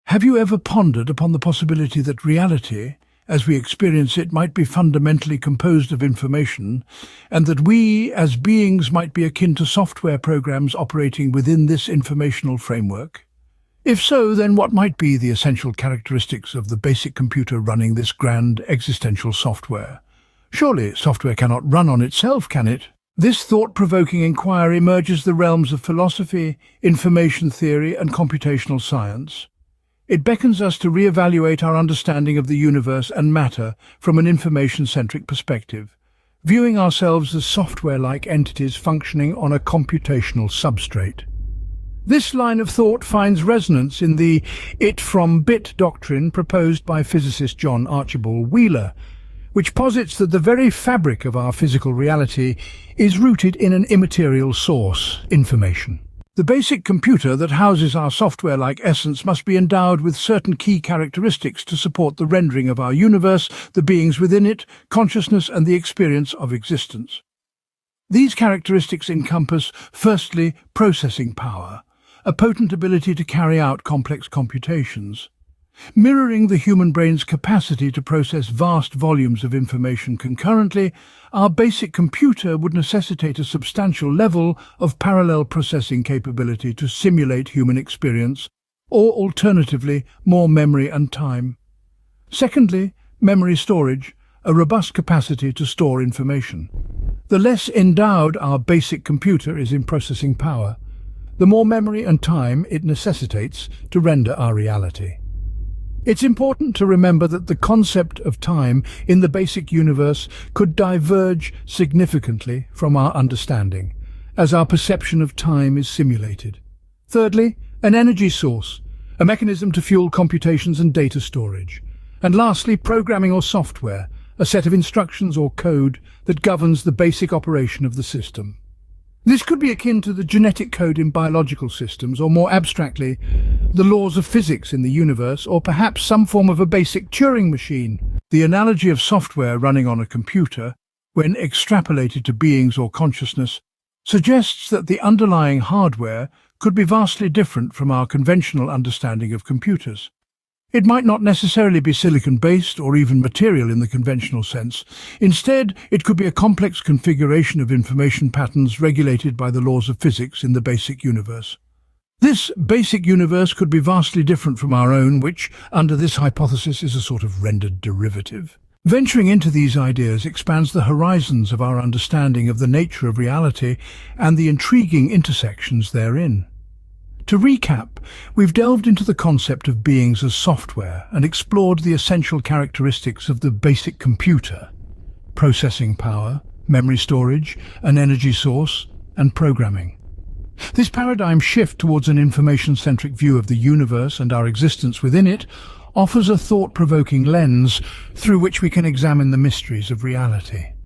Have you ever pondered upon the possibility that reality, as we experience it, might be fundamentally composed of information, and that we, as beings, might be akin to software programs operating within this informational framework? If so, then what might be the essential characteristics of the basic computer running this grand existential software? Surely software cannot run on itself, can it? This thought-provoking inquiry emerges the realms of philosophy, information theory, and computational science. It beckons us to re-evaluate our understanding of the universe and matter from an information-centric perspective, viewing ourselves as software-like entities functioning on a computational substrate. This line of thought finds resonance in the it-from-bit doctrine proposed by physicist John Archibald Wheeler, which posits that the very fabric of our physical reality is rooted in an immaterial source, information. The basic computer that houses our software-like essence must be endowed with certain key characteristics to support the rendering of our universe, the beings within it, consciousness, and the experience of existence. These characteristics encompass, firstly, processing power, a potent ability to carry out complex computations. Mirroring the human brain's capacity to process vast volumes of information concurrently, our basic computer would necessitate a substantial level of parallel processing capability to simulate human experience, or alternatively, more memory and time. Secondly, memory storage, a robust capacity to store information. The less endowed our basic computer is in processing power, the more memory and time it necessitates to render our reality. It's important to remember that the concept of time in the basic universe could diverge significantly from our understanding, as our perception of time is simulated. Thirdly, an energy source, a mechanism to fuel computations and data storage. And lastly, programming or software, a set of instructions or code that governs the basic operation of the system. This could be akin to the genetic code in biological systems, or more abstractly, the laws of physics in the universe, or perhaps some form of a basic Turing machine. The analogy of software running on a computer, when extrapolated to beings or consciousness, suggests that the underlying hardware could be vastly different from our conventional understanding of computers. It might not necessarily be silicon-based or even material in the conventional sense. Instead, it could be a complex configuration of information patterns regulated by the laws of physics in the basic universe. This basic universe could be vastly different from our own, which, under this hypothesis, is a sort of rendered derivative. Venturing into these ideas expands the horizons of our understanding of the nature of reality and the intriguing intersections therein. To recap, we've delved into the concept of beings as software and explored the essential characteristics of the basic computer: processing power, memory storage, an energy source, and programming. This paradigm shift towards an information-centric view of the universe and our existence within it offers a thought-provoking lens through which we can examine the mysteries of reality.